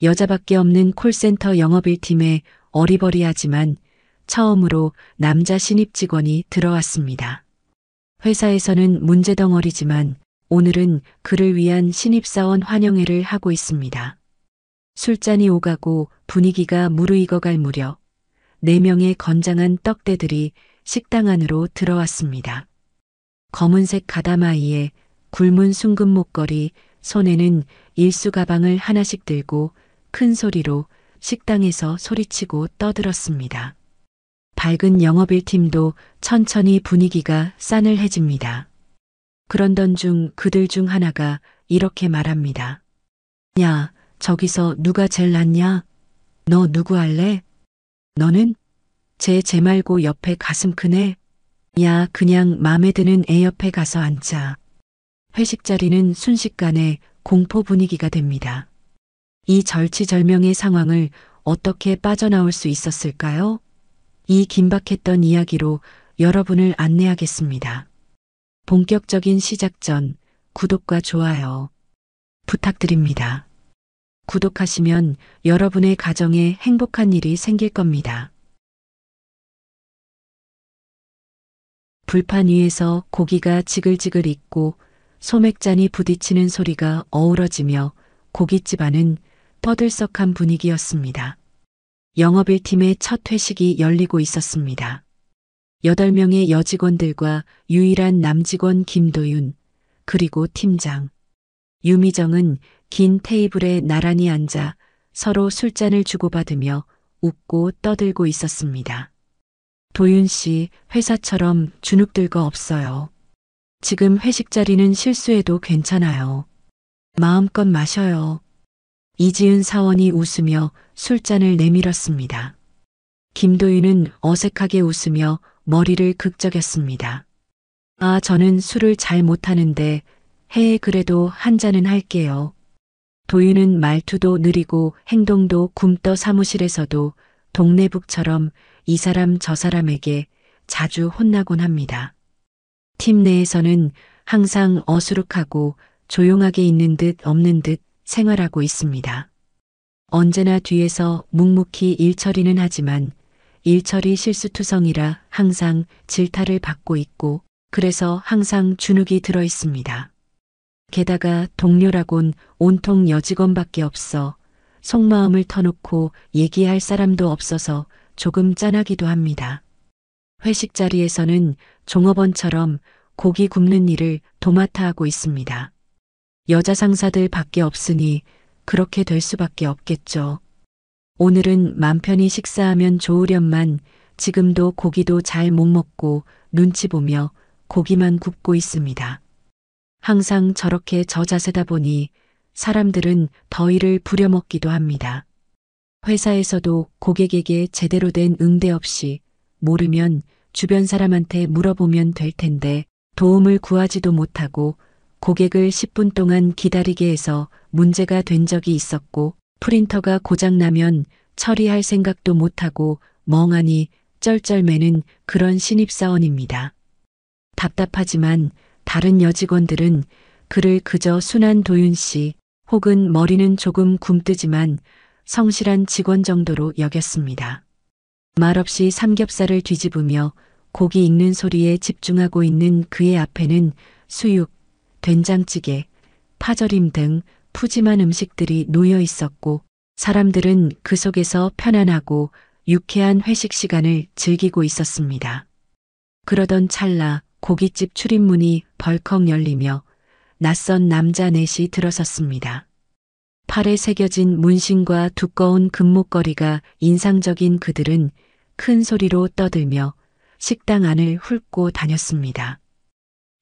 여자밖에 없는 콜센터 영업일팀에 어리버리하지만 처음으로 남자 신입 직원이 들어왔습니다. 회사에서는 문제덩어리지만 오늘은 그를 위한 신입사원 환영회를 하고 있습니다. 술잔이 오가고 분위기가 무르익어갈 무렵 4명의 건장한 떡대들이 식당 안으로 들어왔습니다. 검은색 가다마이에 굵은 순금 목걸이, 손에는 일수 가방을 하나씩 들고 큰 소리로 식당에서 소리치고 떠들었습니다. 밝은 영업일팀도 천천히 분위기가 싸늘해집니다. 그런던 중 그들 중 하나가 이렇게 말합니다. 야, 저기서 누가 제일 낫냐? 너 누구 할래? 너는? 쟤 말고 옆에 가슴 큰 애? 야, 그냥 맘에 드는 애 옆에 가서 앉자. 회식 자리는 순식간에 공포 분위기가 됩니다. 이 절치절명의 상황을 어떻게 빠져나올 수 있었을까요? 이 긴박했던 이야기로 여러분을 안내하겠습니다. 본격적인 시작 전 구독과 좋아요 부탁드립니다. 구독하시면 여러분의 가정에 행복한 일이 생길 겁니다. 불판 위에서 고기가 지글지글 익고 소맥잔이 부딪히는 소리가 어우러지며 고깃집 안은 떠들썩한 분위기였습니다. 영업일팀의 첫 회식이 열리고 있었습니다. 8명의 여직원들과 유일한 남직원 김도윤, 그리고 팀장 유미정은 긴 테이블에 나란히 앉아 서로 술잔을 주고받으며 웃고 떠들고 있었습니다. 도윤 씨, 회사처럼 주눅들 거 없어요. 지금 회식 자리는 실수해도 괜찮아요. 마음껏 마셔요. 이지은 사원이 웃으며 술잔을 내밀었습니다. 김도윤은 어색하게 웃으며 머리를 극적였습니다. 아, 저는 술을 잘 못하는데 그래도 한 잔은 할게요. 도윤은 말투도 느리고 행동도 굼떠 사무실에서도 동네북처럼 이 사람 저 사람에게 자주 혼나곤 합니다. 팀 내에서는 항상 어수룩하고 조용하게 있는 듯 없는 듯 생활하고 있습니다. 언제나 뒤에서 묵묵히 일 처리는 하지만 일 처리 실수투성이라 항상 질타를 받고 있고 그래서 항상 주눅이 들어 있습니다. 게다가 동료라곤 온통 여직원밖에 없어 속마음을 터놓고 얘기할 사람도 없어서 조금 짠하기도 합니다. 회식 자리에서는 종업원처럼 고기 굽는 일을 도맡아 하고 있습니다. 여자 상사들 밖에 없으니 그렇게 될 수밖에 없겠죠. 오늘은 맘 편히 식사하면 좋으련만 지금도 고기도 잘 못 먹고 눈치 보며 고기만 굽고 있습니다. 항상 저렇게 저 자세다 보니 사람들은 더위를 부려먹기도 합니다. 회사에서도 고객에게 제대로 된 응대 없이 모르면 주변 사람한테 물어보면 될 텐데 도움을 구하지도 못하고 고객을 10분 동안 기다리게 해서 문제가 된 적이 있었고 프린터가 고장나면 처리할 생각도 못하고 멍하니 쩔쩔매는 그런 신입사원입니다. 답답하지만 다른 여직원들은 그를 그저 순한 도윤 씨 혹은 머리는 조금 굼뜨지만 성실한 직원 정도로 여겼습니다. 말없이 삼겹살을 뒤집으며 고기 익는 소리에 집중하고 있는 그의 앞에는 수육, 된장찌개, 파절임 등 푸짐한 음식들이 놓여 있었고 사람들은 그 속에서 편안하고 유쾌한 회식 시간을 즐기고 있었습니다. 그러던 찰나 고깃집 출입문이 벌컥 열리며 낯선 남자 넷이 들어섰습니다. 팔에 새겨진 문신과 두꺼운 금목걸이가 인상적인 그들은 큰 소리로 떠들며 식당 안을 훑고 다녔습니다.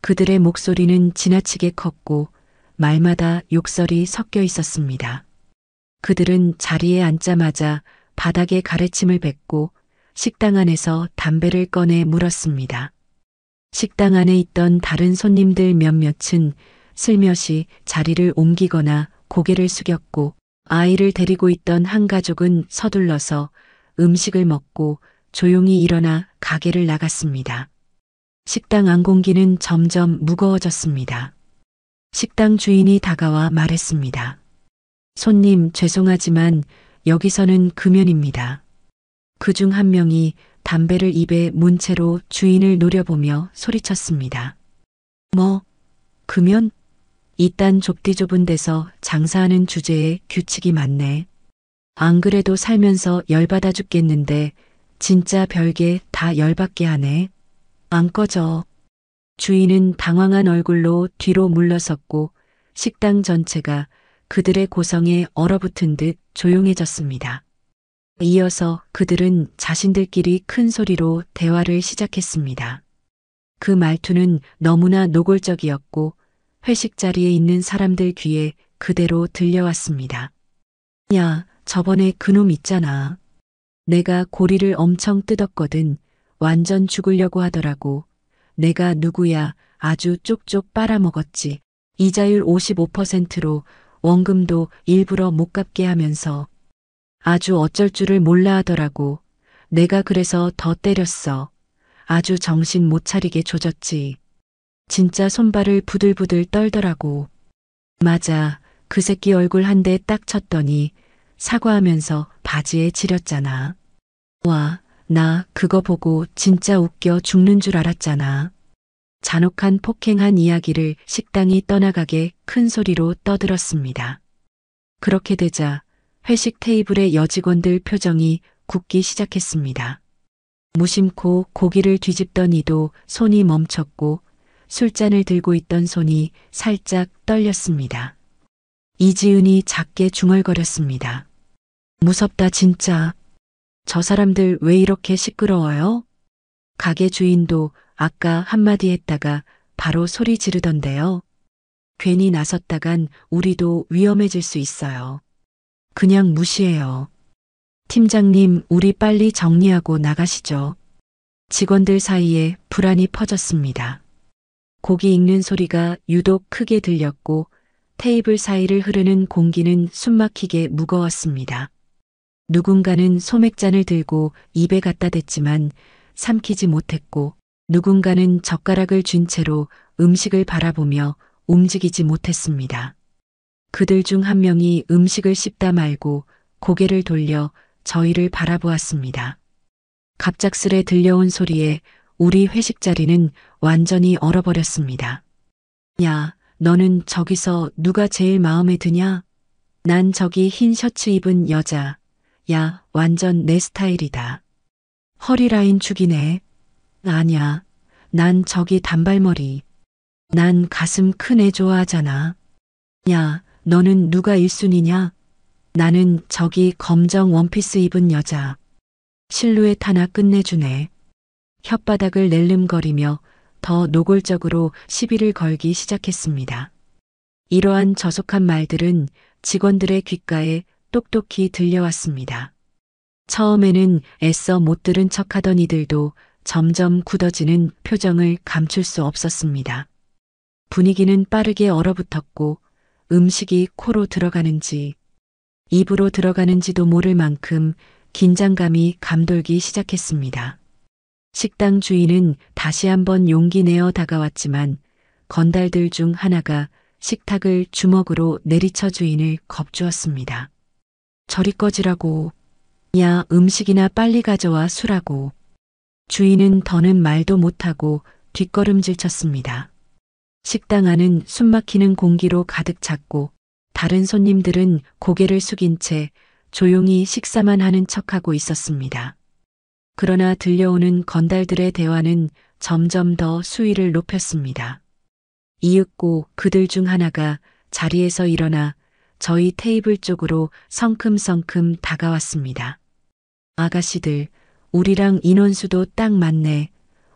그들의 목소리는 지나치게 컸고 말마다 욕설이 섞여 있었습니다. 그들은 자리에 앉자마자 바닥에 가래침을 뱉고 식당 안에서 담배를 꺼내 물었습니다. 식당 안에 있던 다른 손님들 몇몇은 슬며시 자리를 옮기거나 고개를 숙였고 아이를 데리고 있던 한 가족은 서둘러서 음식을 먹고 조용히 일어나 가게를 나갔습니다. 식당 안 공기는 점점 무거워졌습니다. 식당 주인이 다가와 말했습니다. 손님 죄송하지만 여기서는 금연입니다. 그중 한 명이 담배를 입에 문 채로 주인을 노려보며 소리쳤습니다. 뭐, 금연? 이딴 좁디 좁은 데서 장사하는 주제에 규칙이 많네. 안 그래도 살면서 열받아 죽겠는데 진짜 별게 다 열받게 하네. 안 꺼져. 주인은 당황한 얼굴로 뒤로 물러섰고 식당 전체가 그들의 고성에 얼어붙은 듯 조용해졌습니다. 이어서 그들은 자신들끼리 큰 소리로 대화를 시작했습니다. 그 말투는 너무나 노골적이었고 회식 자리에 있는 사람들 귀에 그대로 들려왔습니다. 야, 저번에 그놈 있잖아. 내가 고리를 엄청 뜯었거든. 완전 죽으려고 하더라고. 내가 누구야 아주 쪽쪽 빨아먹었지. 이자율 55%로 원금도 일부러 못 갚게 하면서 아주 어쩔 줄을 몰라 하더라고. 내가 그래서 더 때렸어. 아주 정신 못 차리게 조졌지. 진짜 손발을 부들부들 떨더라고. 맞아. 그 새끼 얼굴 한 대 딱 쳤더니 사과하면서 바지에 지렸잖아. 와, 나 그거 보고 진짜 웃겨 죽는 줄 알았잖아. 잔혹한 폭행한 이야기를 식당이 떠나가게 큰 소리로 떠들었습니다. 그렇게 되자 회식 테이블의 여직원들 표정이 굳기 시작했습니다. 무심코 고기를 뒤집던 이도 손이 멈췄고 술잔을 들고 있던 손이 살짝 떨렸습니다. 이지은이 작게 중얼거렸습니다. 무섭다 진짜. 저 사람들 왜 이렇게 시끄러워요? 가게 주인도 아까 한마디 했다가 바로 소리 지르던데요. 괜히 나섰다간 우리도 위험해질 수 있어요. 그냥 무시해요. 팀장님, 우리 빨리 정리하고 나가시죠. 직원들 사이에 불안이 퍼졌습니다. 고기 익는 소리가 유독 크게 들렸고 테이블 사이를 흐르는 공기는 숨막히게 무거웠습니다. 누군가는 소맥잔을 들고 입에 갖다 댔지만 삼키지 못했고 누군가는 젓가락을 쥔 채로 음식을 바라보며 움직이지 못했습니다. 그들 중 한 명이 음식을 씹다 말고 고개를 돌려 저희를 바라보았습니다. 갑작스레 들려온 소리에 우리 회식 자리는 완전히 얼어버렸습니다. 야, 너는 저기서 누가 제일 마음에 드냐? 난 저기 흰 셔츠 입은 여자. 야, 완전 내 스타일이다. 허리 라인 죽이네. 아냐, 난 저기 단발머리. 난 가슴 큰 애 좋아하잖아. 야, 너는 누가 1순위냐? 나는 저기 검정 원피스 입은 여자. 실루엣 하나 끝내주네. 혓바닥을 낼름거리며 더 노골적으로 시비를 걸기 시작했습니다. 이러한 저속한 말들은 직원들의 귓가에 똑똑히 들려왔습니다. 처음에는 애써 못 들은 척하던 이들도 점점 굳어지는 표정을 감출 수 없었습니다. 분위기는 빠르게 얼어붙었고 음식이 코로 들어가는지 입으로 들어가는지도 모를 만큼 긴장감이 감돌기 시작했습니다. 식당 주인은 다시 한번 용기 내어 다가왔지만 건달들 중 하나가 식탁을 주먹으로 내리쳐 주인을 겁주었습니다. 저리 꺼지라고. 야, 음식이나 빨리 가져와 수라고. 주인은 더는 말도 못하고 뒷걸음질 쳤습니다. 식당 안은 숨막히는 공기로 가득 찼고 다른 손님들은 고개를 숙인 채 조용히 식사만 하는 척하고 있었습니다. 그러나 들려오는 건달들의 대화는 점점 더 수위를 높였습니다. 이윽고 그들 중 하나가 자리에서 일어나 저희 테이블 쪽으로 성큼성큼 다가왔습니다. 아가씨들, 우리랑 인원수도 딱 맞네.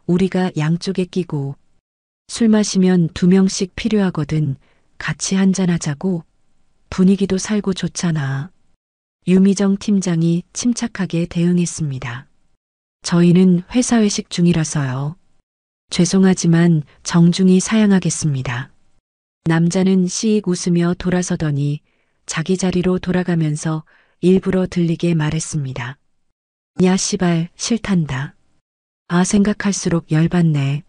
우리가 양쪽에 끼고. 술 마시면 2명씩 필요하거든. 같이 한잔하자고. 분위기도 살고 좋잖아. 유미정 팀장이 침착하게 대응했습니다. 저희는 회사 회식 중이라서요. 죄송하지만 정중히 사양하겠습니다. 남자는 씩 웃으며 돌아서더니 자기 자리로 돌아가면서 일부러 들리게 말했습니다. 야 씨발 싫단다. 아 생각할수록 열받네.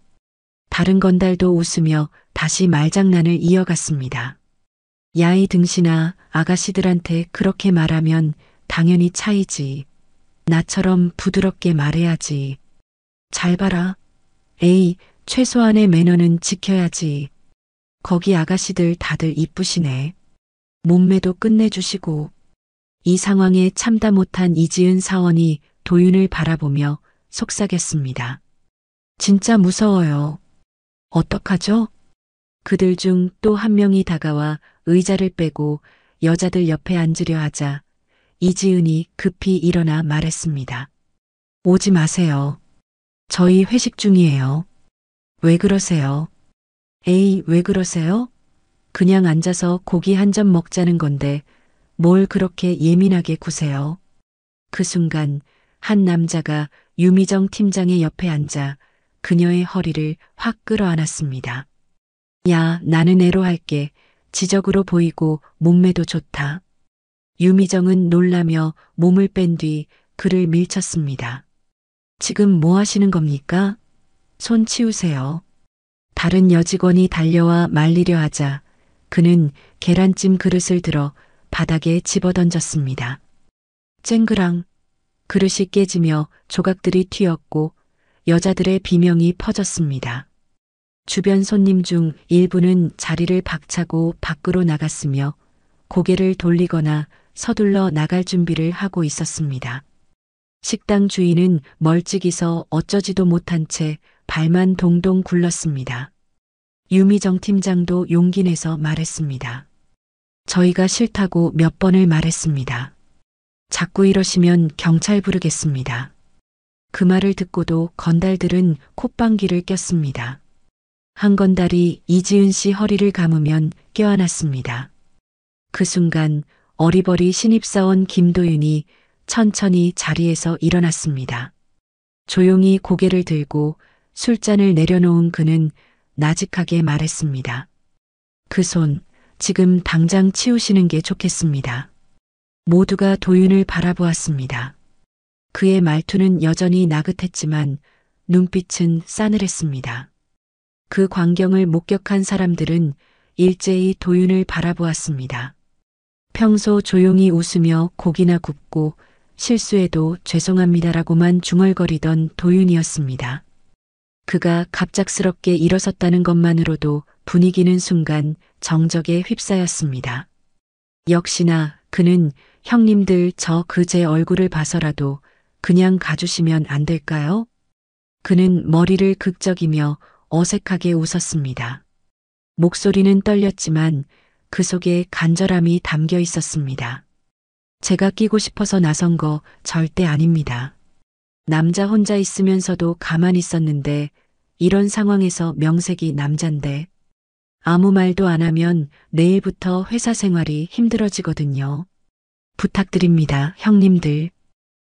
다른 건달도 웃으며 다시 말장난을 이어갔습니다. 야이 등신아, 아가씨들한테 그렇게 말하면 당연히 차이지. 나처럼 부드럽게 말해야지. 잘 봐라. 에이, 최소한의 매너는 지켜야지. 거기 아가씨들 다들 이쁘시네. 몸매도 끝내주시고. 이 상황에 참다 못한 이지은 사원이 도윤을 바라보며 속삭였습니다. 진짜 무서워요. 어떡하죠? 그들 중 또 한 명이 다가와 의자를 빼고 여자들 옆에 앉으려 하자 이지은이 급히 일어나 말했습니다. 오지 마세요. 저희 회식 중이에요. 왜 그러세요? 에이, 왜 그러세요? 그냥 앉아서 고기 한 점 먹자는 건데 뭘 그렇게 예민하게 구세요? 그 순간 한 남자가 유미정 팀장의 옆에 앉아 그녀의 허리를 확 끌어안았습니다. 야, 나는 애로 할게. 지적으로 보이고 몸매도 좋다. 유미정은 놀라며 몸을 뺀 뒤 그를 밀쳤습니다. 지금 뭐 하시는 겁니까? 손 치우세요. 다른 여직원이 달려와 말리려 하자 그는 계란찜 그릇을 들어 바닥에 집어던졌습니다. 쨍그랑 그릇이 깨지며 조각들이 튀었고 여자들의 비명이 퍼졌습니다. 주변 손님 중 일부는 자리를 박차고 밖으로 나갔으며 고개를 돌리거나 서둘러 나갈 준비를 하고 있었습니다. 식당 주인은 멀찍이서 어쩌지도 못한 채 발만 동동 굴렀습니다. 유미정 팀장도 용기 내서 말했습니다. 저희가 싫다고 몇 번을 말했습니다. 자꾸 이러시면 경찰 부르겠습니다. 그 말을 듣고도 건달들은 콧방귀를 꼈습니다. 한 건달이 이지은 씨 허리를 감으면 껴안았습니다. 그 순간 어리버리 신입사원 김도윤이 천천히 자리에서 일어났습니다. 조용히 고개를 들고 술잔을 내려놓은 그는 나직하게 말했습니다. 그 손, 지금 당장 치우시는 게 좋겠습니다. 모두가 도윤을 바라보았습니다. 그의 말투는 여전히 나긋했지만 눈빛은 싸늘했습니다. 그 광경을 목격한 사람들은 일제히 도윤을 바라보았습니다. 평소 조용히 웃으며 고기나 굽고 실수해도 죄송합니다라고만 중얼거리던 도윤이었습니다. 그가 갑작스럽게 일어섰다는 것만으로도 분위기는 순간 정적에 휩싸였습니다. 역시나 그는 형님들 저 그제 얼굴을 봐서라도 그냥 가주시면 안 될까요? 그는 머리를 극적이며 어색하게 웃었습니다. 목소리는 떨렸지만 그 속에 간절함이 담겨 있었습니다. 제가 끼고 싶어서 나선 거 절대 아닙니다. 남자 혼자 있으면서도 가만히 있었는데 이런 상황에서 명색이 남잔데 아무 말도 안 하면 내일부터 회사 생활이 힘들어지거든요. 부탁드립니다, 형님들.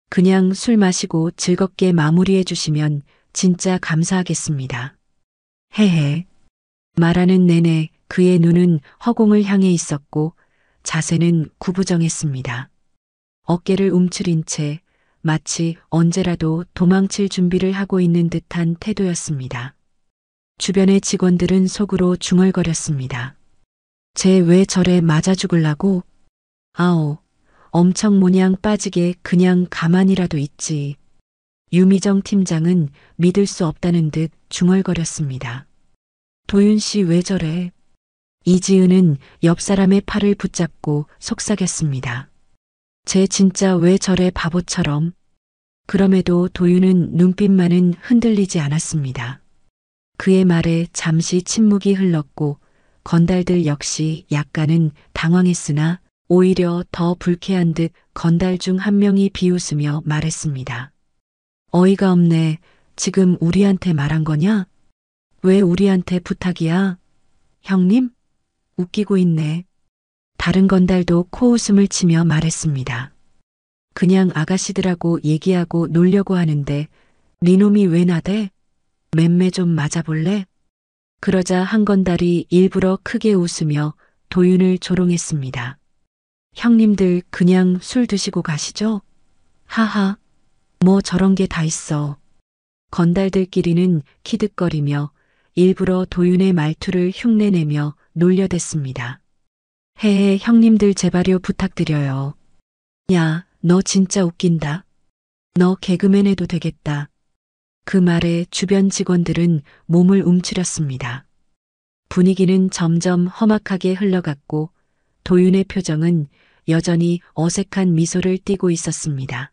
그냥 술 마시고 즐겁게 마무리해 주시면 진짜 감사하겠습니다. 헤헤. 말하는 내내 그의 눈은 허공을 향해 있었고 자세는 구부정했습니다. 어깨를 움츠린 채 마치 언제라도 도망칠 준비를 하고 있는 듯한 태도였습니다. 주변의 직원들은 속으로 중얼거렸습니다. 쟤 왜 저래 맞아 죽을라고? 아오, 엄청 모냥 빠지게 그냥 가만히라도 있지. 유미정 팀장은 믿을 수 없다는 듯 중얼거렸습니다. 도윤 씨 왜 저래? 이지은은 옆 사람의 팔을 붙잡고 속삭였습니다. 쟤 진짜 왜 저래 바보처럼? 그럼에도 도윤은 눈빛만은 흔들리지 않았습니다. 그의 말에 잠시 침묵이 흘렀고 건달들 역시 약간은 당황했으나 오히려 더 불쾌한 듯 건달 중 한 명이 비웃으며 말했습니다. 어이가 없네. 지금 우리한테 말한 거냐? 왜 우리한테 부탁이야? 형님? 웃기고 있네. 다른 건달도 코웃음을 치며 말했습니다. 그냥 아가씨들하고 얘기하고 놀려고 하는데 니놈이 왜 나대? 맴매 좀 맞아볼래? 그러자 한 건달이 일부러 크게 웃으며 도윤을 조롱했습니다. 형님들 그냥 술 드시고 가시죠? 하하, 뭐 저런 게 다 있어. 건달들끼리는 키득거리며 일부러 도윤의 말투를 흉내내며 놀려댔습니다. 헤헤 형님들 제발요 부탁드려요. 야, 너 진짜 웃긴다. 너 개그맨 해도 되겠다. 그 말에 주변 직원들은 몸을 움츠렸습니다. 분위기는 점점 험악하게 흘러갔고 도윤의 표정은 여전히 어색한 미소를 띠고 있었습니다.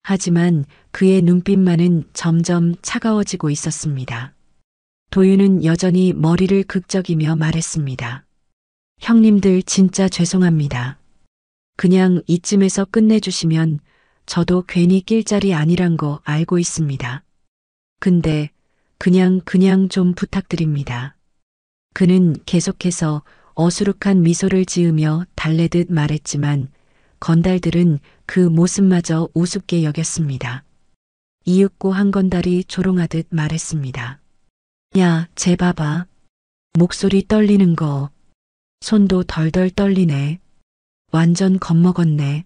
하지만 그의 눈빛만은 점점 차가워지고 있었습니다. 도윤은 여전히 머리를 극적이며 말했습니다. 형님들 진짜 죄송합니다. 그냥 이쯤에서 끝내주시면 저도 괜히 낄 자리 아니란 거 알고 있습니다. 근데 그냥 좀 부탁드립니다. 그는 계속해서 어수룩한 미소를 지으며 달래듯 말했지만 건달들은 그 모습마저 우습게 여겼습니다. 이윽고 한 건달이 조롱하듯 말했습니다. 야, 쟤 봐봐. 목소리 떨리는 거. 손도 덜덜 떨리네. 완전 겁먹었네.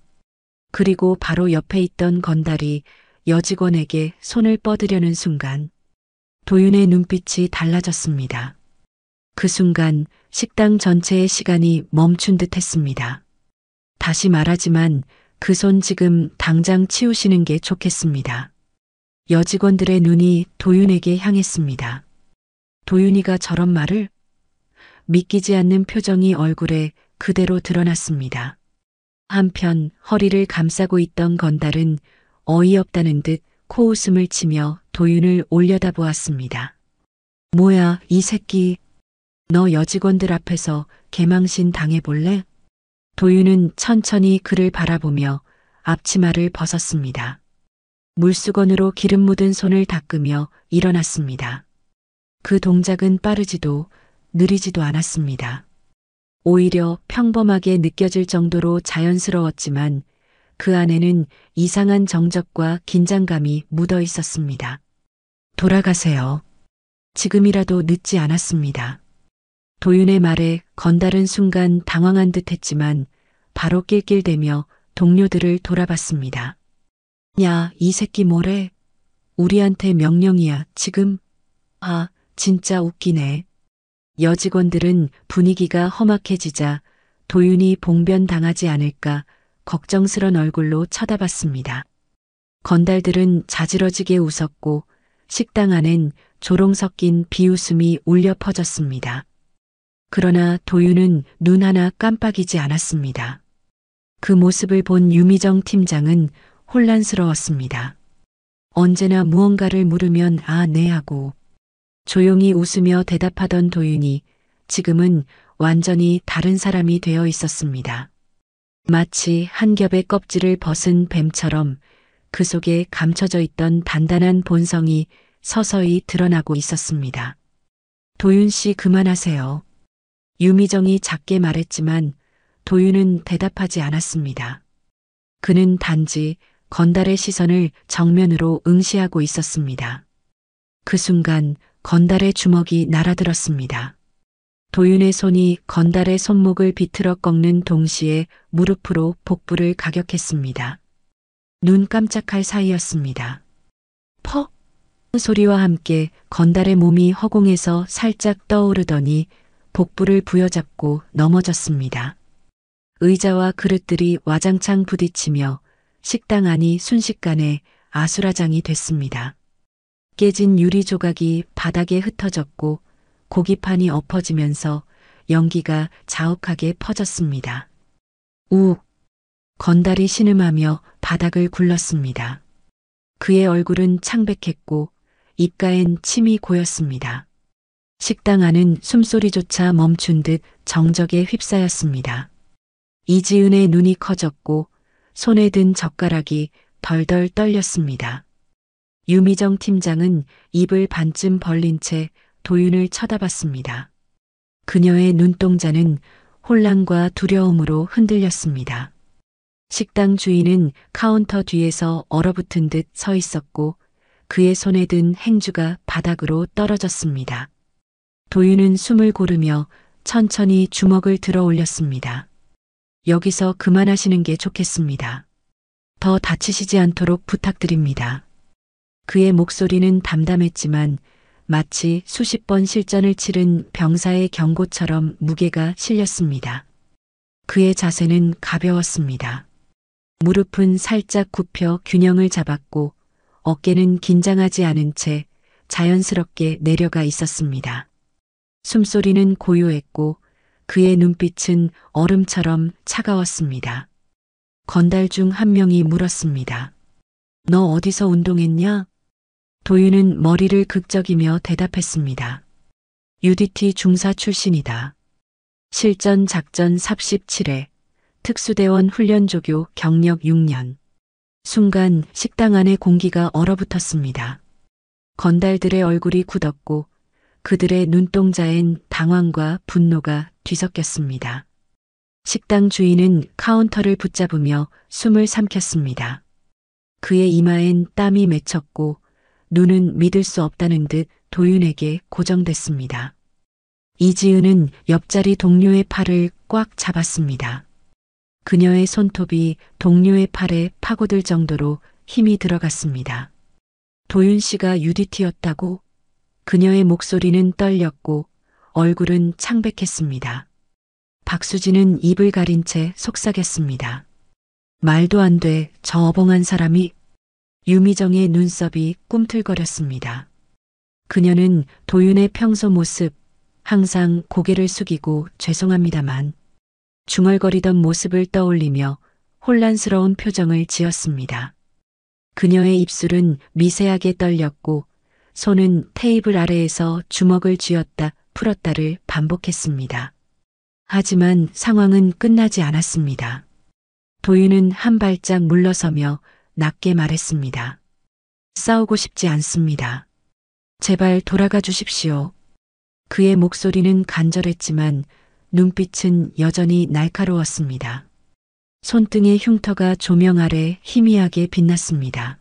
그리고 바로 옆에 있던 건달이 여직원에게 손을 뻗으려는 순간 도윤의 눈빛이 달라졌습니다. 그 순간 식당 전체의 시간이 멈춘 듯 했습니다. 다시 말하지만 그 손 지금 당장 치우시는 게 좋겠습니다. 여직원들의 눈이 도윤에게 향했습니다. 도윤이가 저런 말을? 믿기지 않는 표정이 얼굴에 그대로 드러났습니다. 한편 허리를 감싸고 있던 건달은 어이없다는 듯 코웃음을 치며 도윤을 올려다보았습니다. 뭐야, 이 새끼. 너 여직원들 앞에서 개망신 당해볼래? 도윤은 천천히 그를 바라보며 앞치마를 벗었습니다. 물수건으로 기름 묻은 손을 닦으며 일어났습니다. 그 동작은 빠르지도 느리지도 않았습니다. 오히려 평범하게 느껴질 정도로 자연스러웠지만 그 안에는 이상한 정적과 긴장감이 묻어 있었습니다. 돌아가세요. 지금이라도 늦지 않았습니다. 도윤의 말에 건달은 순간 당황한 듯 했지만 바로 낄낄대며 동료들을 돌아봤습니다. 야, 이 새끼 뭐래? 우리한테 명령이야, 지금? 아, 진짜 웃기네. 여직원들은 분위기가 험악해지자 도윤이 봉변당하지 않을까 걱정스런 얼굴로 쳐다봤습니다. 건달들은 자지러지게 웃었고 식당 안엔 조롱 섞인 비웃음이 울려 퍼졌습니다. 그러나 도윤은 눈 하나 깜빡이지 않았습니다. 그 모습을 본 유미정 팀장은 혼란스러웠습니다. 언제나 무언가를 물으면 아, 네 하고 조용히 웃으며 대답하던 도윤이 지금은 완전히 다른 사람이 되어 있었습니다. 마치 한 겹의 껍질을 벗은 뱀처럼 그 속에 감춰져 있던 단단한 본성이 서서히 드러나고 있었습니다. 도윤 씨 그만하세요. 유미정이 작게 말했지만 도윤은 대답하지 않았습니다. 그는 단지 건달의 시선을 정면으로 응시하고 있었습니다. 그 순간 건달의 주먹이 날아들었습니다. 도윤의 손이 건달의 손목을 비틀어 꺾는 동시에 무릎으로 복부를 가격했습니다. 눈 깜짝할 사이였습니다. 퍽! 소리와 함께 건달의 몸이 허공에서 살짝 떠오르더니 복부를 부여잡고 넘어졌습니다. 의자와 그릇들이 와장창 부딪히며 식당 안이 순식간에 아수라장이 됐습니다. 깨진 유리 조각이 바닥에 흩어졌고 고기판이 엎어지면서 연기가 자욱하게 퍼졌습니다. 우욱! 건달이 신음하며 바닥을 굴렀습니다. 그의 얼굴은 창백했고 입가엔 침이 고였습니다. 식당 안은 숨소리조차 멈춘 듯 정적에 휩싸였습니다. 이지은의 눈이 커졌고 손에 든 젓가락이 덜덜 떨렸습니다. 유미정 팀장은 입을 반쯤 벌린 채 도윤을 쳐다봤습니다. 그녀의 눈동자는 혼란과 두려움으로 흔들렸습니다. 식당 주인은 카운터 뒤에서 얼어붙은 듯 서 있었고 그의 손에 든 행주가 바닥으로 떨어졌습니다. 도윤은 숨을 고르며 천천히 주먹을 들어 올렸습니다. 여기서 그만하시는 게 좋겠습니다. 더 다치시지 않도록 부탁드립니다. 그의 목소리는 담담했지만 마치 수십 번 실전을 치른 병사의 경고처럼 무게가 실렸습니다. 그의 자세는 가벼웠습니다. 무릎은 살짝 굽혀 균형을 잡았고 어깨는 긴장하지 않은 채 자연스럽게 내려가 있었습니다. 숨소리는 고요했고 그의 눈빛은 얼음처럼 차가웠습니다. 건달 중 한 명이 물었습니다. 너 어디서 운동했냐? 도윤은 머리를 극적이며 대답했습니다. UDT 중사 출신이다. 실전 작전 삽 17회, 특수대원 훈련조교 경력 6년. 순간 식당 안의 공기가 얼어붙었습니다. 건달들의 얼굴이 굳었고 그들의 눈동자엔 당황과 분노가 뒤섞였습니다. 식당 주인은 카운터를 붙잡으며 숨을 삼켰습니다. 그의 이마엔 땀이 맺혔고 눈은 믿을 수 없다는 듯 도윤에게 고정됐습니다. 이지은은 옆자리 동료의 팔을 꽉 잡았습니다. 그녀의 손톱이 동료의 팔에 파고들 정도로 힘이 들어갔습니다. 도윤 씨가 UDT였다고? 그녀의 목소리는 떨렸고 얼굴은 창백했습니다. 박수진은 입을 가린 채 속삭였습니다. 말도 안 돼, 저 어벙한 사람이. 유미정의 눈썹이 꿈틀거렸습니다. 그녀는 도윤의 평소 모습, 항상 고개를 숙이고 죄송합니다만 중얼거리던 모습을 떠올리며 혼란스러운 표정을 지었습니다. 그녀의 입술은 미세하게 떨렸고 손은 테이블 아래에서 주먹을 쥐었다 풀었다를 반복했습니다. 하지만 상황은 끝나지 않았습니다. 도윤은 한 발짝 물러서며 낮게 말했습니다. 싸우고 싶지 않습니다. 제발 돌아가 주십시오. 그의 목소리는 간절했지만 눈빛은 여전히 날카로웠습니다. 손등의 흉터가 조명 아래 희미하게 빛났습니다.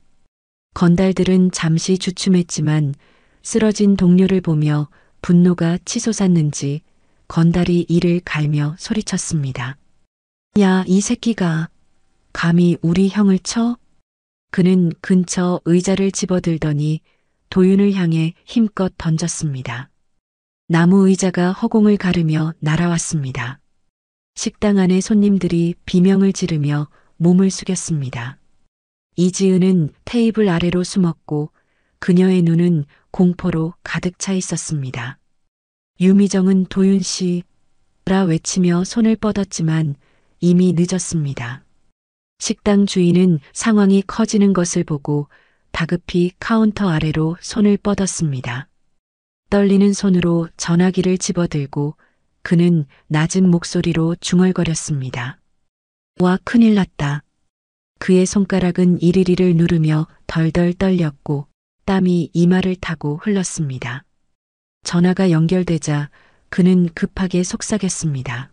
건달들은 잠시 주춤했지만 쓰러진 동료를 보며 분노가 치솟았는지 건달이 이를 갈며 소리쳤습니다. 야, 이 새끼가 감히 우리 형을 쳐? 그는 근처 의자를 집어들더니 도윤을 향해 힘껏 던졌습니다. 나무 의자가 허공을 가르며 날아왔습니다. 식당 안의 손님들이 비명을 지르며 몸을 숙였습니다. 이지은은 테이블 아래로 숨었고 그녀의 눈은 공포로 가득 차 있었습니다. 유미정은 도윤 씨라 외치며 손을 뻗었지만 이미 늦었습니다. 식당 주인은 상황이 커지는 것을 보고 다급히 카운터 아래로 손을 뻗었습니다. 떨리는 손으로 전화기를 집어들고 그는 낮은 목소리로 중얼거렸습니다. 와, 큰일 났다. 그의 손가락은 이리리를 누르며 덜덜 떨렸고 땀이 이마를 타고 흘렀습니다. 전화가 연결되자 그는 급하게 속삭였습니다.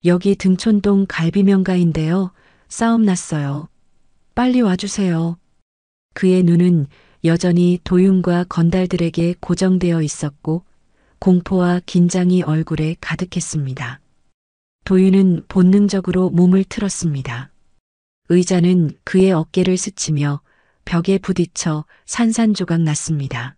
여기 등촌동 갈비명가인데요. 싸움 났어요. 빨리 와주세요. 그의 눈은 여전히 도윤과 건달들에게 고정되어 있었고 공포와 긴장이 얼굴에 가득했습니다. 도윤은 본능적으로 몸을 틀었습니다. 의자는 그의 어깨를 스치며 벽에 부딪혀 산산조각 났습니다.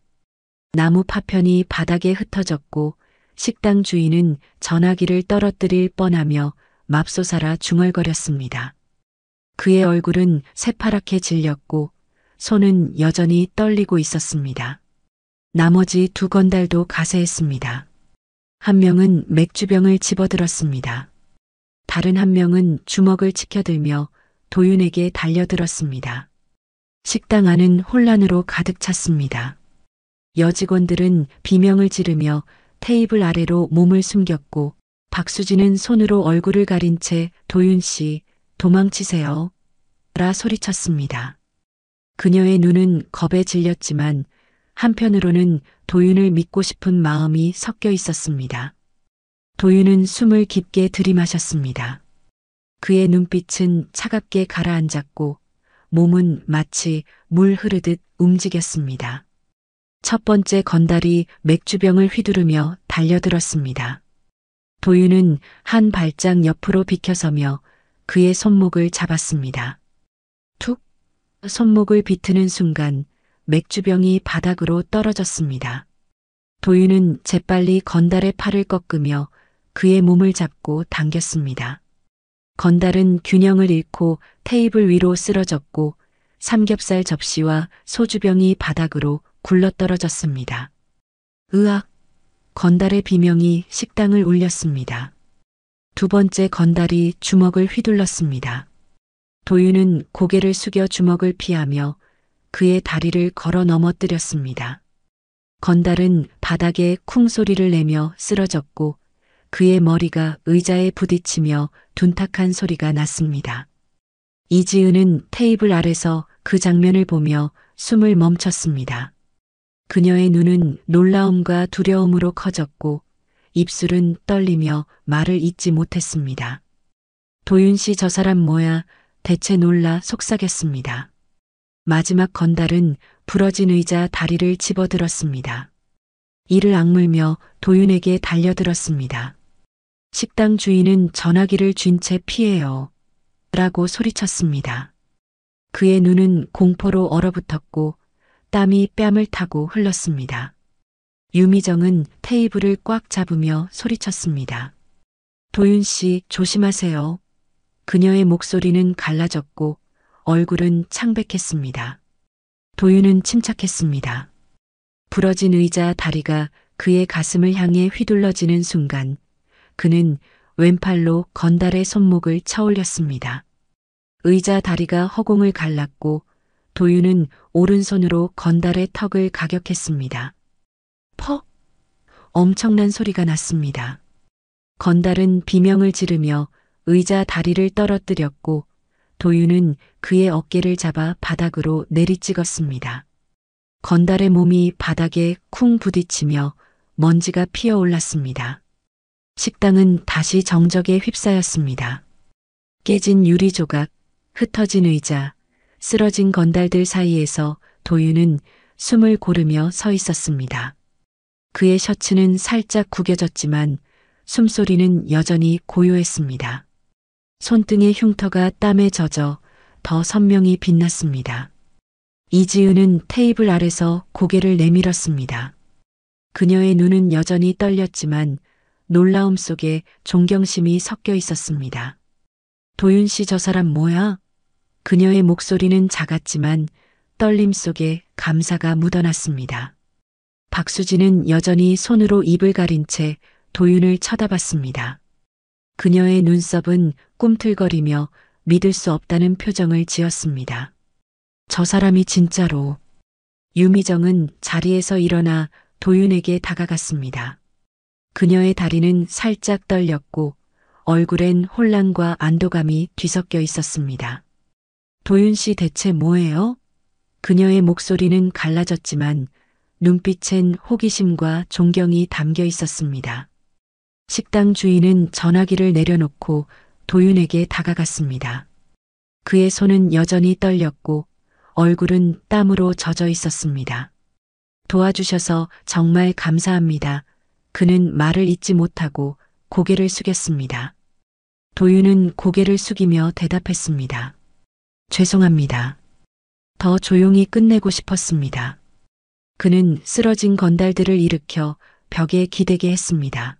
나무 파편이 바닥에 흩어졌고 식당 주인은 전화기를 떨어뜨릴 뻔하며 맙소사라 중얼거렸습니다. 그의 얼굴은 새파랗게 질렸고 손은 여전히 떨리고 있었습니다. 나머지 두 건달도 가세했습니다. 한 명은 맥주병을 집어들었습니다. 다른 한 명은 주먹을 치켜들며 도윤에게 달려들었습니다. 식당 안은 혼란으로 가득 찼습니다. 여직원들은 비명을 지르며 테이블 아래로 몸을 숨겼고 박수진은 손으로 얼굴을 가린 채 도윤 씨, 도망치세요. 라 소리쳤습니다. 그녀의 눈은 겁에 질렸지만 한편으로는 도윤을 믿고 싶은 마음이 섞여 있었습니다. 도윤은 숨을 깊게 들이마셨습니다. 그의 눈빛은 차갑게 가라앉았고 몸은 마치 물 흐르듯 움직였습니다. 첫 번째 건달이 맥주병을 휘두르며 달려들었습니다. 도윤은 한 발짝 옆으로 비켜서며 그의 손목을 잡았습니다. 툭! 손목을 비트는 순간 맥주병이 바닥으로 떨어졌습니다. 도윤은 재빨리 건달의 팔을 꺾으며 그의 몸을 잡고 당겼습니다. 건달은 균형을 잃고 테이블 위로 쓰러졌고 삼겹살 접시와 소주병이 바닥으로 굴러떨어졌습니다. 으악! 건달의 비명이 식당을 울렸습니다. 두 번째 건달이 주먹을 휘둘렀습니다. 도윤은 고개를 숙여 주먹을 피하며 그의 다리를 걸어 넘어뜨렸습니다. 건달은 바닥에 쿵 소리를 내며 쓰러졌고 그의 머리가 의자에 부딪히며 둔탁한 소리가 났습니다. 이지은은 테이블 아래서 그 장면을 보며 숨을 멈췄습니다. 그녀의 눈은 놀라움과 두려움으로 커졌고 입술은 떨리며 말을 잇지 못했습니다. 도윤 씨 저 사람 뭐야? 대체 놀라 속삭였습니다. 마지막 건달은 부러진 의자 다리를 집어들었습니다. 이를 악물며 도윤에게 달려들었습니다. 식당 주인은 전화기를 쥔 채 피해요. 라고 소리쳤습니다. 그의 눈은 공포로 얼어붙었고 땀이 뺨을 타고 흘렀습니다. 유미정은 테이블을 꽉 잡으며 소리쳤습니다. 도윤 씨 조심하세요. 그녀의 목소리는 갈라졌고 얼굴은 창백했습니다. 도윤은 침착했습니다. 부러진 의자 다리가 그의 가슴을 향해 휘둘러지는 순간 그는 왼팔로 건달의 손목을 쳐올렸습니다. 의자 다리가 허공을 갈랐고 도윤은 오른손으로 건달의 턱을 가격했습니다. 퍽! 엄청난 소리가 났습니다. 건달은 비명을 지르며 의자 다리를 떨어뜨렸고 도윤은 그의 어깨를 잡아 바닥으로 내리찍었습니다. 건달의 몸이 바닥에 쿵 부딪히며 먼지가 피어올랐습니다. 식당은 다시 정적에 휩싸였습니다. 깨진 유리 조각, 흩어진 의자, 쓰러진 건달들 사이에서 도윤은 숨을 고르며 서 있었습니다. 그의 셔츠는 살짝 구겨졌지만 숨소리는 여전히 고요했습니다. 손등의 흉터가 땀에 젖어 더 선명히 빛났습니다. 이지은은 테이블 아래서 고개를 내밀었습니다. 그녀의 눈은 여전히 떨렸지만 놀라움 속에 존경심이 섞여 있었습니다. 도윤 씨 저 사람 뭐야? 그녀의 목소리는 작았지만 떨림 속에 감사가 묻어났습니다. 박수진은 여전히 손으로 입을 가린 채 도윤을 쳐다봤습니다. 그녀의 눈썹은 꿈틀거리며 믿을 수 없다는 표정을 지었습니다. 저 사람이 진짜로. 유미정은 자리에서 일어나 도윤에게 다가갔습니다. 그녀의 다리는 살짝 떨렸고 얼굴엔 혼란과 안도감이 뒤섞여 있었습니다. 도윤 씨 대체 뭐예요? 그녀의 목소리는 갈라졌지만 눈빛엔 호기심과 존경이 담겨 있었습니다. 식당 주인은 전화기를 내려놓고 도윤에게 다가갔습니다. 그의 손은 여전히 떨렸고 얼굴은 땀으로 젖어 있었습니다. 도와주셔서 정말 감사합니다. 그는 말을 잇지 못하고 고개를 숙였습니다. 도윤은 고개를 숙이며 대답했습니다. 죄송합니다. 더 조용히 끝내고 싶었습니다. 그는 쓰러진 건달들을 일으켜 벽에 기대게 했습니다.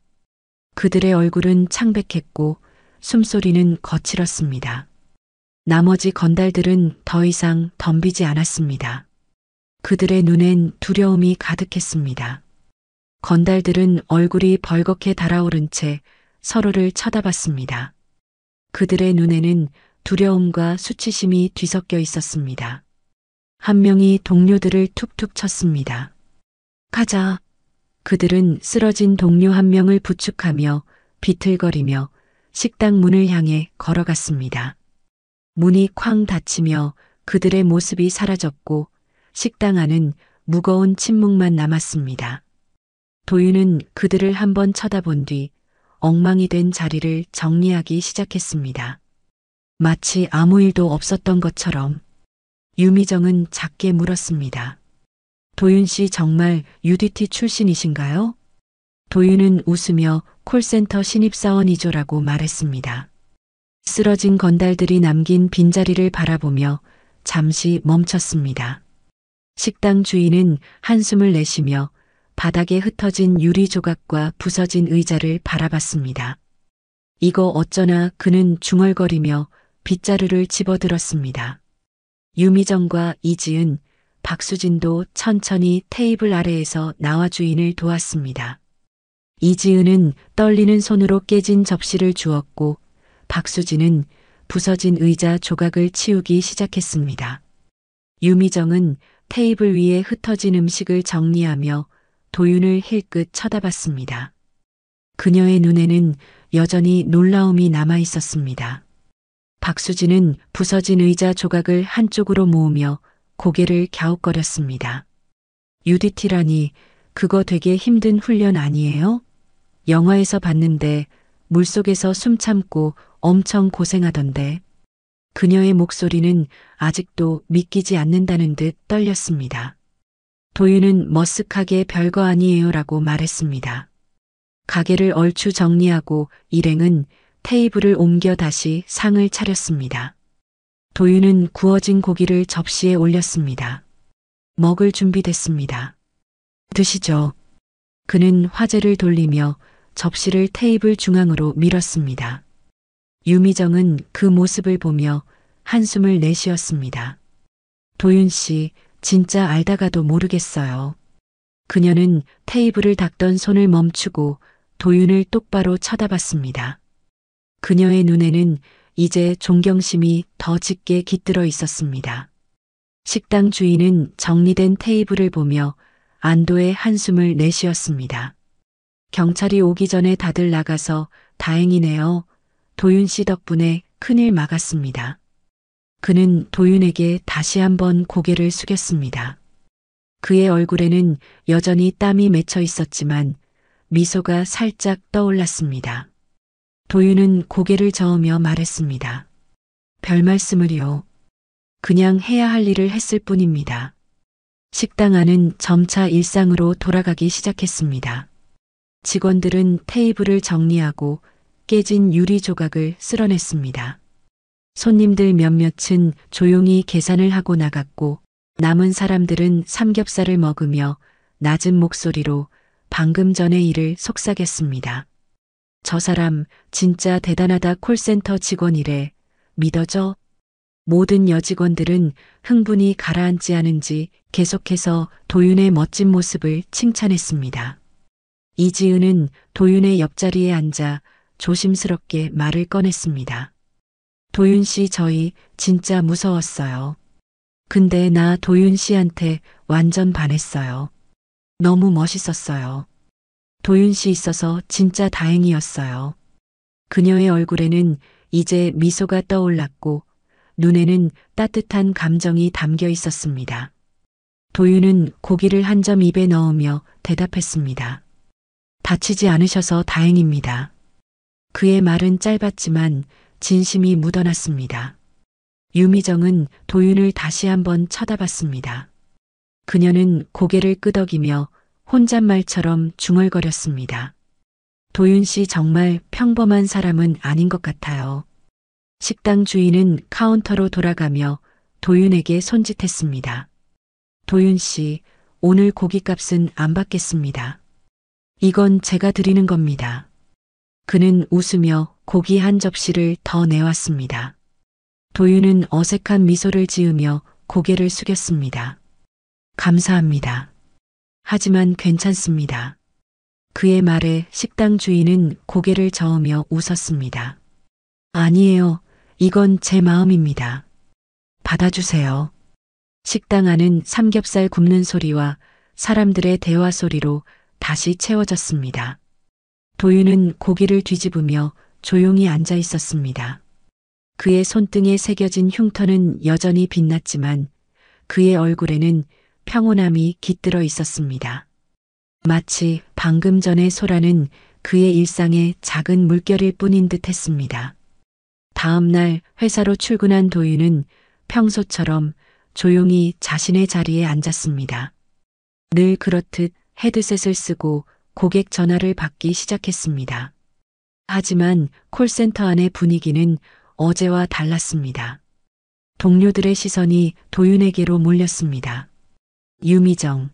그들의 얼굴은 창백했고 숨소리는 거칠었습니다. 나머지 건달들은 더 이상 덤비지 않았습니다. 그들의 눈엔 두려움이 가득했습니다. 건달들은 얼굴이 벌겋게 달아오른 채 서로를 쳐다봤습니다. 그들의 눈에는 두려움과 수치심이 뒤섞여 있었습니다. 한 명이 동료들을 툭툭 쳤습니다. 가자. 그들은 쓰러진 동료 한 명을 부축하며 비틀거리며 식당 문을 향해 걸어갔습니다. 문이 쾅 닫히며 그들의 모습이 사라졌고 식당 안은 무거운 침묵만 남았습니다. 도윤은 그들을 한번 쳐다본 뒤 엉망이 된 자리를 정리하기 시작했습니다. 마치 아무 일도 없었던 것처럼. 유미정은 작게 물었습니다. 도윤 씨 정말 UDT 출신이신가요? 도윤은 웃으며 콜센터 신입사원이죠라고 말했습니다. 쓰러진 건달들이 남긴 빈자리를 바라보며 잠시 멈췄습니다. 식당 주인은 한숨을 내쉬며 바닥에 흩어진 유리 조각과 부서진 의자를 바라봤습니다. 이거 어쩌나 그는 중얼거리며 빗자루를 집어들었습니다. 유미정과 이지은, 박수진도 천천히 테이블 아래에서 나와 주인을 도왔습니다. 이지은은 떨리는 손으로 깨진 접시를 주었고 박수진은 부서진 의자 조각을 치우기 시작했습니다. 유미정은 테이블 위에 흩어진 음식을 정리하며 도윤을 힐끗 쳐다봤습니다. 그녀의 눈에는 여전히 놀라움이 남아 있었습니다. 박수진은 부서진 의자 조각을 한쪽으로 모으며 고개를 갸웃거렸습니다. UDT라니 그거 되게 힘든 훈련 아니에요? 영화에서 봤는데 물속에서 숨 참고 엄청 고생하던데. 그녀의 목소리는 아직도 믿기지 않는다는 듯 떨렸습니다. 도윤은 머쓱하게 별거 아니에요라고 말했습니다. 가게를 얼추 정리하고 일행은 테이블을 옮겨 다시 상을 차렸습니다. 도윤은 구워진 고기를 접시에 올렸습니다. 먹을 준비됐습니다. 드시죠. 그는 화제를 돌리며 접시를 테이블 중앙으로 밀었습니다. 유미정은 그 모습을 보며 한숨을 내쉬었습니다. 도윤 씨, 진짜 알다가도 모르겠어요. 그녀는 테이블을 닦던 손을 멈추고 도윤을 똑바로 쳐다봤습니다. 그녀의 눈에는 이제 존경심이 더 짙게 깃들어 있었습니다. 식당 주인은 정리된 테이블을 보며 안도의 한숨을 내쉬었습니다. 경찰이 오기 전에 다들 나가서 다행이네요. 도윤 씨 덕분에 큰일 막았습니다. 그는 도윤에게 다시 한번 고개를 숙였습니다. 그의 얼굴에는 여전히 땀이 맺혀 있었지만 미소가 살짝 떠올랐습니다. 도윤은 고개를 저으며 말했습니다. 별 말씀을요. 그냥 해야 할 일을 했을 뿐입니다. 식당 안은 점차 일상으로 돌아가기 시작했습니다. 직원들은 테이블을 정리하고 깨진 유리 조각을 쓸어냈습니다. 손님들 몇몇은 조용히 계산을 하고 나갔고 남은 사람들은 삼겹살을 먹으며 낮은 목소리로 방금 전의 일을 속삭였습니다. 저 사람 진짜 대단하다. 콜센터 직원이래. 믿어져? 모든 여직원들은 흥분이 가라앉지 않은지 계속해서 도윤의 멋진 모습을 칭찬했습니다. 이지은은 도윤의 옆자리에 앉아 조심스럽게 말을 꺼냈습니다. 도윤 씨, 저희 진짜 무서웠어요. 근데 나 도윤 씨한테 완전 반했어요. 너무 멋있었어요. 도윤 씨 있어서 진짜 다행이었어요. 그녀의 얼굴에는 이제 미소가 떠올랐고 눈에는 따뜻한 감정이 담겨 있었습니다. 도윤은 고기를 한 점 입에 넣으며 대답했습니다. 다치지 않으셔서 다행입니다. 그의 말은 짧았지만 진심이 묻어났습니다. 유미정은 도윤을 다시 한번 쳐다봤습니다. 그녀는 고개를 끄덕이며 혼잣말처럼 중얼거렸습니다. 도윤 씨 정말 평범한 사람은 아닌 것 같아요. 식당 주인은 카운터로 돌아가며 도윤에게 손짓했습니다. 도윤 씨, 오늘 고깃값은 안 받겠습니다. 이건 제가 드리는 겁니다. 그는 웃으며 고기 한 접시를 더 내왔습니다. 도윤은 어색한 미소를 지으며 고개를 숙였습니다. 감사합니다. 하지만 괜찮습니다. 그의 말에 식당 주인은 고개를 저으며 웃었습니다. 아니에요. 이건 제 마음입니다. 받아주세요. 식당 안은 삼겹살 굽는 소리와 사람들의 대화 소리로 다시 채워졌습니다. 도윤은 고기를 뒤집으며 조용히 앉아 있었습니다. 그의 손등에 새겨진 흉터는 여전히 빛났지만 그의 얼굴에는 평온함이 깃들어 있었습니다. 마치 방금 전의 소라는 그의 일상의 작은 물결일 뿐인 듯 했습니다. 다음 날 회사로 출근한 도윤은 평소처럼 조용히 자신의 자리에 앉았습니다. 늘 그렇듯 헤드셋을 쓰고 고객 전화를 받기 시작했습니다. 하지만 콜센터 안의 분위기는 어제와 달랐습니다. 동료들의 시선이 도윤에게로 몰렸습니다. 유미정,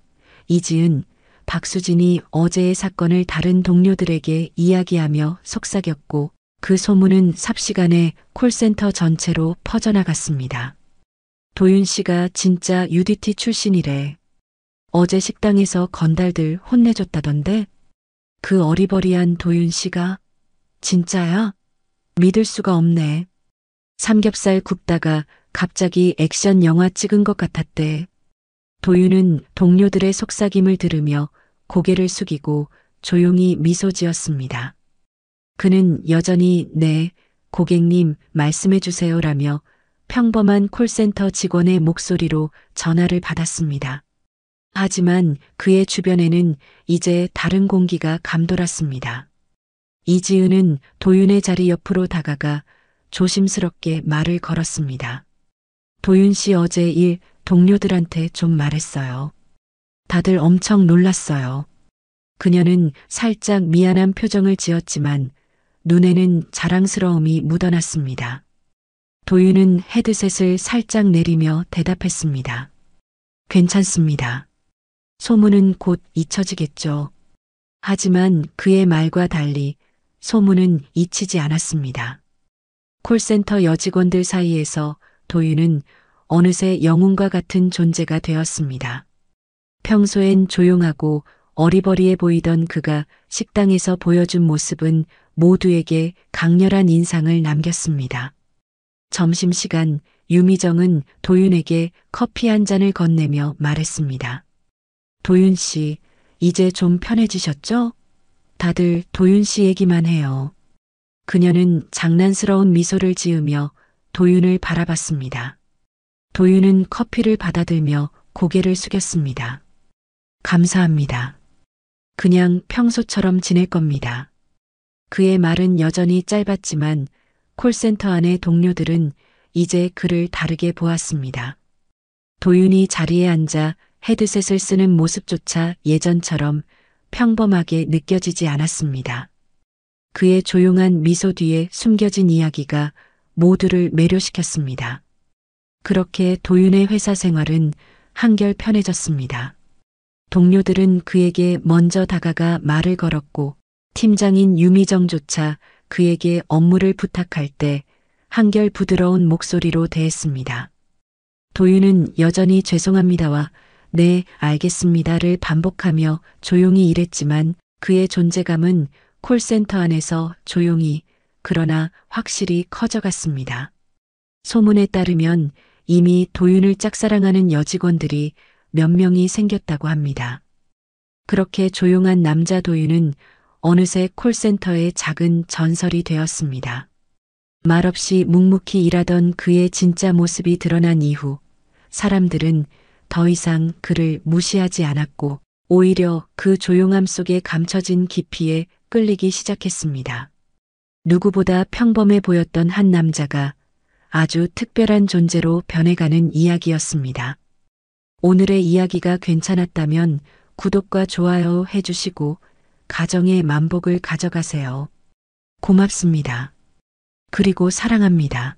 이지은, 박수진이 어제의 사건을 다른 동료들에게 이야기하며 속삭였고 그 소문은 삽시간에 콜센터 전체로 퍼져나갔습니다. 도윤 씨가 진짜 UDT 출신이래. 어제 식당에서 건달들 혼내줬다던데? 그 어리버리한 도윤 씨가? 진짜야? 믿을 수가 없네. 삼겹살 굽다가 갑자기 액션 영화 찍은 것 같았대. 도윤은 동료들의 속삭임을 들으며 고개를 숙이고 조용히 미소 지었습니다. 그는 여전히 네, 고객님 말씀해 주세요라며 평범한 콜센터 직원의 목소리로 전화를 받았습니다. 하지만 그의 주변에는 이제 다른 공기가 감돌았습니다. 이지은은 도윤의 자리 옆으로 다가가 조심스럽게 말을 걸었습니다. 도윤 씨 어제 일 동료들한테 좀 말했어요. 다들 엄청 놀랐어요. 그녀는 살짝 미안한 표정을 지었지만 눈에는 자랑스러움이 묻어났습니다. 도윤은 헤드셋을 살짝 내리며 대답했습니다. 괜찮습니다. 소문은 곧 잊혀지겠죠. 하지만 그의 말과 달리 소문은 잊히지 않았습니다. 콜센터 여직원들 사이에서 도윤은 어느새 영웅과 같은 존재가 되었습니다. 평소엔 조용하고 어리버리해 보이던 그가 식당에서 보여준 모습은 모두에게 강렬한 인상을 남겼습니다. 점심시간 유미정은 도윤에게 커피 한 잔을 건네며 말했습니다. 도윤 씨, 이제 좀 편해지셨죠? 다들 도윤 씨 얘기만 해요. 그녀는 장난스러운 미소를 지으며 도윤을 바라봤습니다. 도윤은 커피를 받아들며 고개를 숙였습니다. 감사합니다. 그냥 평소처럼 지낼 겁니다. 그의 말은 여전히 짧았지만 콜센터 안의 동료들은 이제 그를 다르게 보았습니다. 도윤이 자리에 앉아 헤드셋을 쓰는 모습조차 예전처럼 평범하게 느껴지지 않았습니다. 그의 조용한 미소 뒤에 숨겨진 이야기가 모두를 매료시켰습니다. 그렇게 도윤의 회사 생활은 한결 편해졌습니다. 동료들은 그에게 먼저 다가가 말을 걸었고 팀장인 유미정조차 그에게 업무를 부탁할 때 한결 부드러운 목소리로 대했습니다. 도윤은 여전히 죄송합니다와 네, 알겠습니다를 반복하며 조용히 일했지만 그의 존재감은 콜센터 안에서 조용히 그러나 확실히 커져갔습니다. 소문에 따르면 이미 도윤을 짝사랑하는 여직원들이 몇 명이 생겼다고 합니다. 그렇게 조용한 남자 도윤은 어느새 콜센터의 작은 전설이 되었습니다. 말없이 묵묵히 일하던 그의 진짜 모습이 드러난 이후 사람들은 더 이상 그를 무시하지 않았고 오히려 그 조용함 속에 감춰진 깊이에 끌리기 시작했습니다. 누구보다 평범해 보였던 한 남자가 아주 특별한 존재로 변해가는 이야기였습니다. 오늘의 이야기가 괜찮았다면 구독과 좋아요 해주시고 가정의 만복을 가져가세요. 고맙습니다. 그리고 사랑합니다.